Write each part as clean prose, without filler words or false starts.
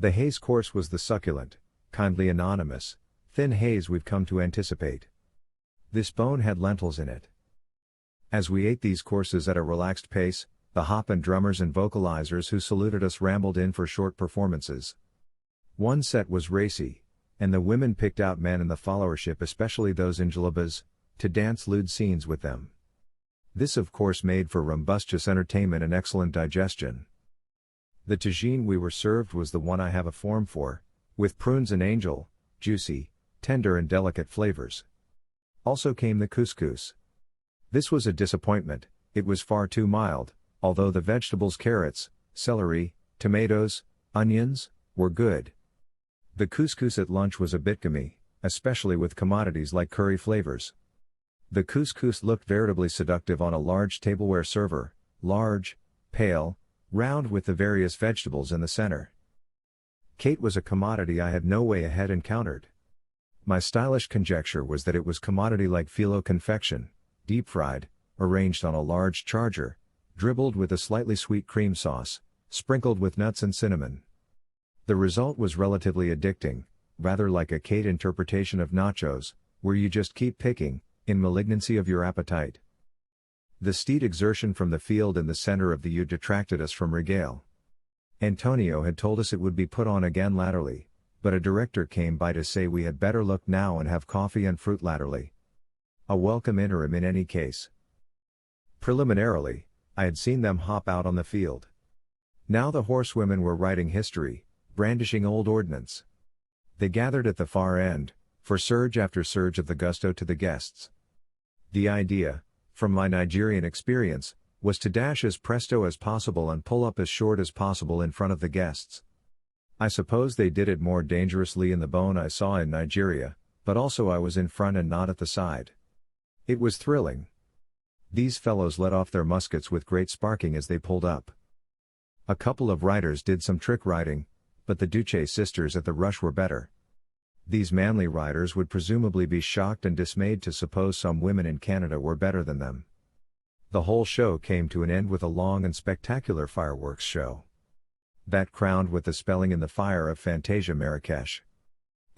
The haze course was the succulent, kindly anonymous, thin haze we've come to anticipate. This bone had lentils in it. As we ate these courses at a relaxed pace, the hop and drummers and vocalizers who saluted us rambled in for short performances. One set was racy, and the women picked out men in the followership, especially those in jalabas, to dance lewd scenes with them. This of course made for rumbustious entertainment and excellent digestion. The tagine we were served was the one I have a form for, with prunes and angel, juicy, tender and delicate flavors. Also came the couscous. This was a disappointment, it was far too mild, although the vegetables carrots, celery, tomatoes, onions, were good. The couscous at lunch was a bit gamey, especially with commodities like curry flavors. The couscous looked veritably seductive on a large tableware server, large, pale, round with the various vegetables in the center. Kate was a commodity I had no way ahead encountered. My stylish conjecture was that it was commodity like phyllo confection, deep-fried, arranged on a large charger, dribbled with a slightly sweet cream sauce, sprinkled with nuts and cinnamon. The result was relatively addicting, rather like a Kate interpretation of nachos, where you just keep picking, in malignancy of your appetite. The steed exertion from the field in the center of the U detracted us from regale. Antonio had told us it would be put on again latterly, but a director came by to say we had better look now and have coffee and fruit latterly. A welcome interim in any case. Preliminarily, I had seen them hop out on the field. Now the horsewomen were writing history, brandishing old ordnance. They gathered at the far end, for surge after surge of the gusto to the guests. The idea, from my Nigerian experience, was to dash as presto as possible and pull up as short as possible in front of the guests. I suppose they did it more dangerously in the bone I saw in Nigeria, but also I was in front and not at the side. It was thrilling. These fellows let off their muskets with great sparking as they pulled up. A couple of riders did some trick riding, but the Duce sisters at the rush were better. These manly riders would presumably be shocked and dismayed to suppose some women in Canada were better than them. The whole show came to an end with a long and spectacular fireworks show. That crowned with the spelling in the fire of Fantasia Marrakesh.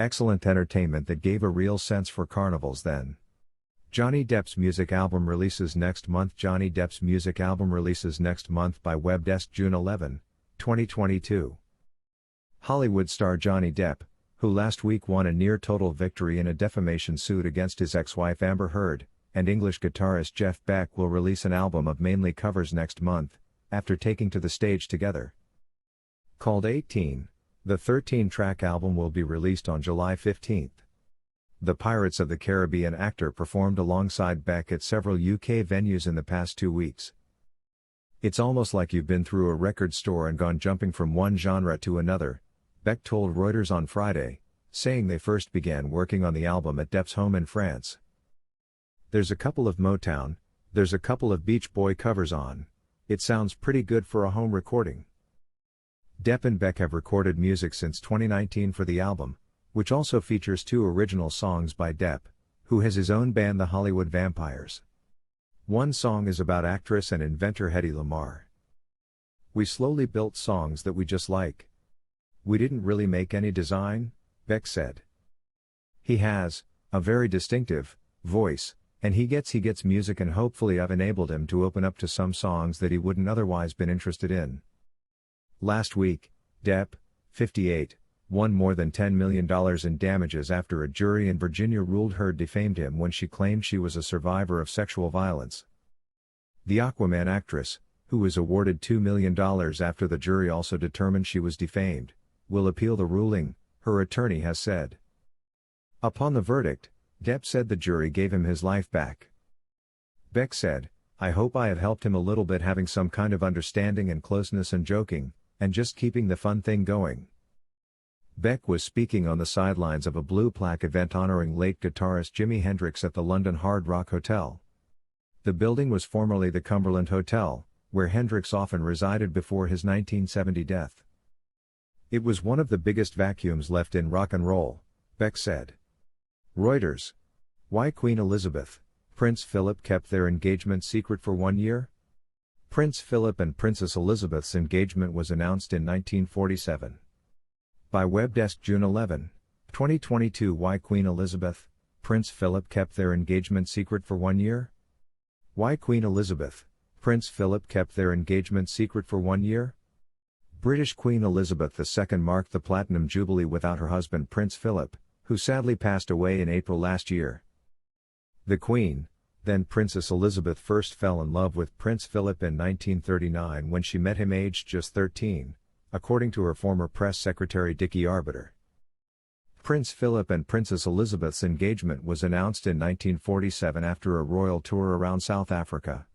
Excellent entertainment that gave a real sense for carnivals then. Johnny Depp's music album releases next month. Johnny Depp's music album releases next month by Webdesk, June 11, 2022. Hollywood star Johnny Depp, who last week won a near-total victory in a defamation suit against his ex-wife Amber Heard, and English guitarist Jeff Beck will release an album of mainly covers next month, after taking to the stage together. Called 18, the 13-track album will be released on July 15. The Pirates of the Caribbean actor performed alongside Beck at several UK venues in the past 2 weeks. It's almost like you've been through a record store and gone jumping from one genre to another, Beck told Reuters on Friday, saying they first began working on the album at Depp's home in France. There's a couple of Motown, there's a couple of Beach Boy covers on. It sounds pretty good for a home recording. Depp and Beck have recorded music since 2019 for the album, which also features 2 original songs by Depp, who has his own band The Hollywood Vampires. One song is about actress and inventor Hedy Lamarr. We slowly built songs that we just like. We didn't really make any design, Beck said. He has a very distinctive voice, and he gets music, and hopefully I've enabled him to open up to some songs that he wouldn't otherwise been interested in. Last week, Depp, 58, won more than $10 million in damages after a jury in Virginia ruled Heard defamed him when she claimed she was a survivor of sexual violence. The Aquaman actress, who was awarded $2 million after the jury also determined she was defamed, will appeal the ruling, her attorney has said. Upon the verdict, Depp said the jury gave him his life back. Beck said, "I hope I have helped him a little bit, having some kind of understanding and closeness and joking, and just keeping the fun thing going." Beck was speaking on the sidelines of a blue plaque event honoring late guitarist Jimi Hendrix at the London Hard Rock Hotel. The building was formerly the Cumberland Hotel, where Hendrix often resided before his 1970 death. It was one of the biggest vacuums left in rock and roll, Beck said. Reuters. Why Queen Elizabeth, Prince Philip kept their engagement secret for 1 year? Prince Philip and Princess Elizabeth's engagement was announced in 1947. By Webdesk June 11, 2022. Why Queen Elizabeth, Prince Philip kept their engagement secret for 1 year? Why Queen Elizabeth, Prince Philip kept their engagement secret for 1 year? British Queen Elizabeth II marked the Platinum Jubilee without her husband Prince Philip, who sadly passed away in April last year. The Queen, then Princess Elizabeth, first fell in love with Prince Philip in 1939 when she met him aged just 13, according to her former press secretary Dickie Arbiter. Prince Philip and Princess Elizabeth's engagement was announced in 1947 after a royal tour around South Africa.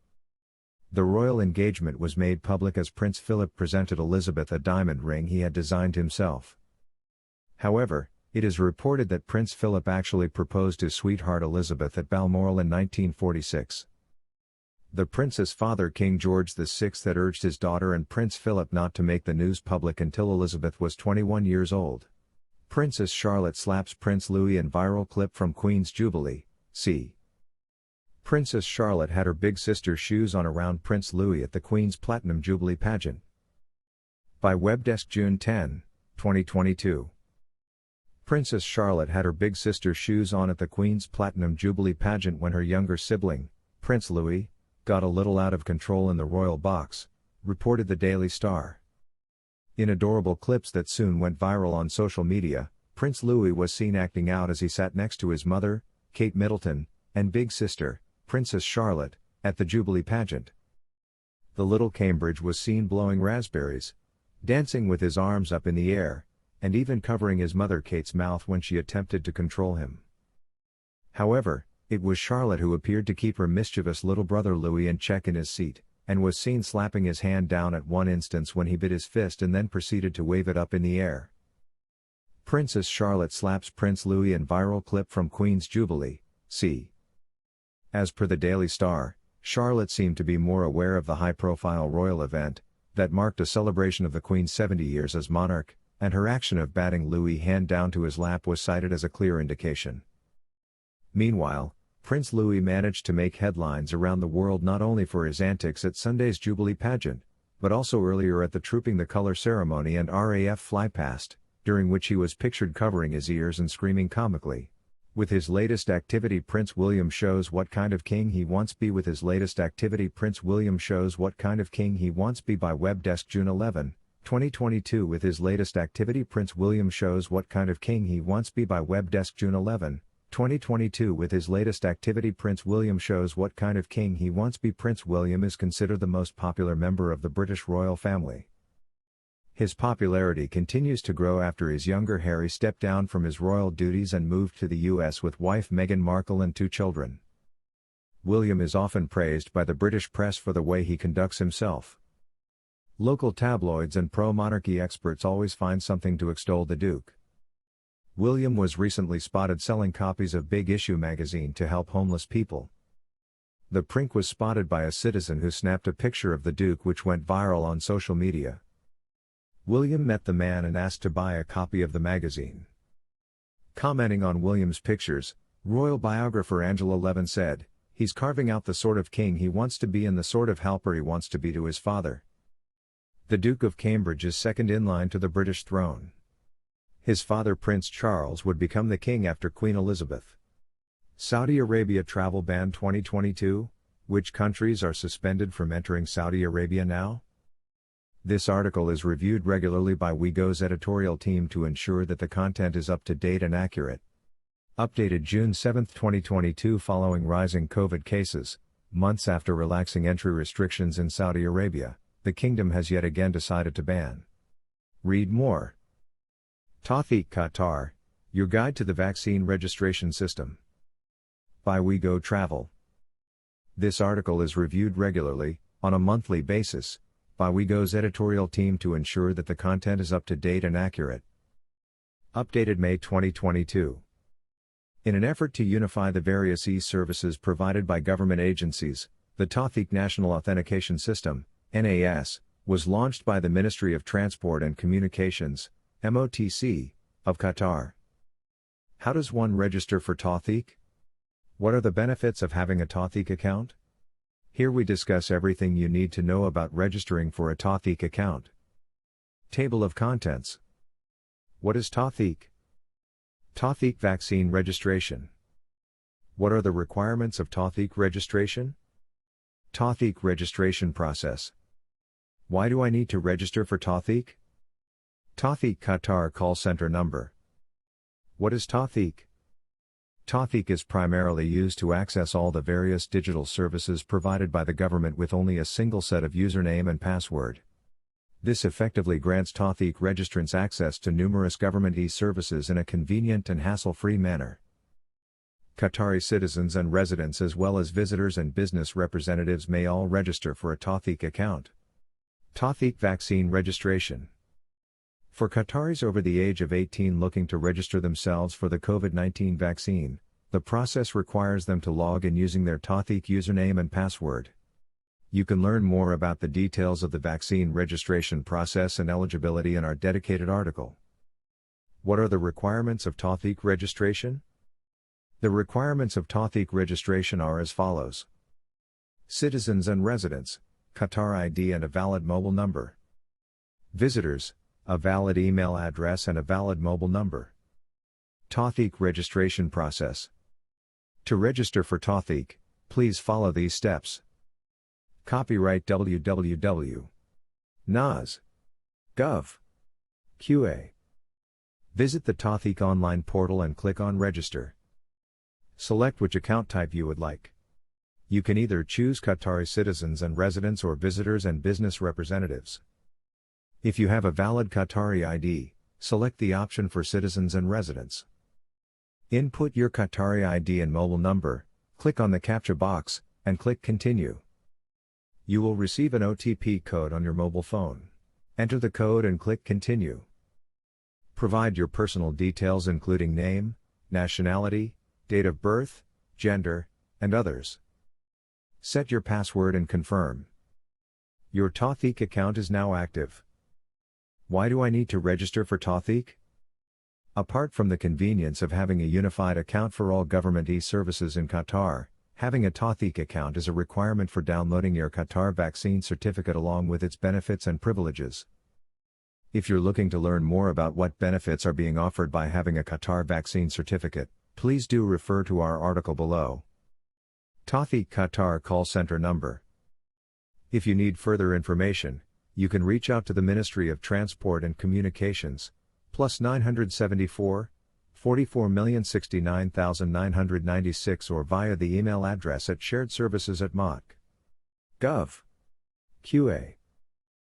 The royal engagement was made public as Prince Philip presented Elizabeth a diamond ring he had designed himself. However, it is reported that Prince Philip actually proposed his sweetheart Elizabeth at Balmoral in 1946. The prince's father, King George VI, had urged his daughter and Prince Philip not to make the news public until Elizabeth was 21 years old. Princess Charlotte slaps Prince Louis in viral clip from Queen's Jubilee, c. Princess Charlotte had her big sister's shoes on around Prince Louis at the Queen's Platinum Jubilee pageant. By Webdesk June 10, 2022. Princess Charlotte had her big sister's shoes on at the Queen's Platinum Jubilee pageant when her younger sibling, Prince Louis, got a little out of control in the royal box, reported the Daily Star. In adorable clips that soon went viral on social media, Prince Louis was seen acting out as he sat next to his mother, Kate Middleton, and big sister, Princess Charlotte, at the Jubilee pageant. The little Cambridge was seen blowing raspberries, dancing with his arms up in the air, and even covering his mother Kate's mouth when she attempted to control him. However, it was Charlotte who appeared to keep her mischievous little brother Louis in check in his seat, and was seen slapping his hand down at one instance when he bit his fist and then proceeded to wave it up in the air. Princess Charlotte slaps Prince Louis in viral clip from Queen's Jubilee, c. As per the Daily Star, Charlotte seemed to be more aware of the high-profile royal event that marked a celebration of the Queen's 70 years as monarch, and her action of batting Louis' hand down to his lap was cited as a clear indication. Meanwhile, Prince Louis managed to make headlines around the world not only for his antics at Sunday's Jubilee pageant, but also earlier at the Trooping the Colour ceremony and RAF flypast, during which he was pictured covering his ears and screaming comically. With his latest activity, Prince William shows what kind of king he wants be. With his latest activity, Prince William shows what kind of king he wants be. By Webdesk June 11, 2022. With his latest activity, Prince William shows what kind of king he wants be. By Webdesk June 11, 2022. With his latest activity, Prince William shows what kind of king he wants be. Prince William is considered the most popular member of the British royal family. His popularity continues to grow after his younger Harry stepped down from his royal duties and moved to the US with wife Meghan Markle and 2 children. William is often praised by the British press for the way he conducts himself. Local tabloids and pro-monarchy experts always find something to extol the Duke. William was recently spotted selling copies of Big Issue magazine to help homeless people. The prank was spotted by a citizen who snapped a picture of the Duke, which went viral on social media. William met the man and asked to buy a copy of the magazine. Commenting on William's pictures, royal biographer Angela Levin said, "He's carving out the sort of king he wants to be and the sort of helper he wants to be to his father." The Duke of Cambridge is second in line to the British throne. His father Prince Charles would become the king after Queen Elizabeth. Saudi Arabia travel ban 2022, which countries are suspended from entering Saudi Arabia now? This article is reviewed regularly by WeGo's editorial team to ensure that the content is up to date and accurate. Updated June 7, 2022. Following rising COVID cases, months after relaxing entry restrictions in Saudi Arabia, the kingdom has yet again decided to ban. Read more. Tothiq Qatar, your guide to the vaccine registration system. By WeGo Travel. This article is reviewed regularly, on a monthly basis, by WeGo's editorial team to ensure that the content is up to date and accurate. Updated May 2022. In an effort to unify the various e-services provided by government agencies, the Tothiq National Authentication System, NAS, was launched by the Ministry of Transport and Communications, MOTC, of Qatar. How does one register for Tothiq? What are the benefits of having a Tothiq account? Here we discuss everything you need to know about registering for a Tothiq account. Table of Contents. What is Tothiq? Tothiq vaccine registration. What are the requirements of Tothiq registration? Tothiq registration process. Why do I need to register for Tothiq? Tothiq Qatar call center number. What is Tothiq? Tothiq is primarily used to access all the various digital services provided by the government with only a single set of username and password. This effectively grants Tothiq registrants access to numerous government e-services in a convenient and hassle-free manner. Qatari citizens and residents as well as visitors and business representatives may all register for a Tothiq account. Tothiq vaccine registration. For Qataris over the age of 18 looking to register themselves for the COVID-19 vaccine, the process requires them to log in using their Tothiq username and password. You can learn more about the details of the vaccine registration process and eligibility in our dedicated article. What are the requirements of Tothiq registration? The requirements of Tothiq registration are as follows. Citizens and residents, Qatar ID and a valid mobile number. Visitors, a valid email address and a valid mobile number. Tothiq registration process. To register for Tothiq, please follow these steps. Copyright www.nas.gov. QA. Visit the Tothiq online portal and click on Register. Select which account type you would like. You can either choose Qatari citizens and residents or visitors and business representatives. If you have a valid Qatari ID, select the option for citizens and residents. Input your Qatari ID and mobile number, click on the CAPTCHA box, and click Continue. You will receive an OTP code on your mobile phone. Enter the code and click Continue. Provide your personal details including name, nationality, date of birth, gender, and others. Set your password and confirm. Your Tothiq account is now active. Why do I need to register for Tothiq? Apart from the convenience of having a unified account for all government e-services in Qatar, having a Tothiq account is a requirement for downloading your Qatar vaccine certificate along with its benefits and privileges. If you're looking to learn more about what benefits are being offered by having a Qatar vaccine certificate, please do refer to our article below. Tothiq Qatar call center number. If you need further information, you can reach out to the Ministry of Transport and Communications, plus 974 44,069,996 or via the email address at sharedservices@mot.gov. QA.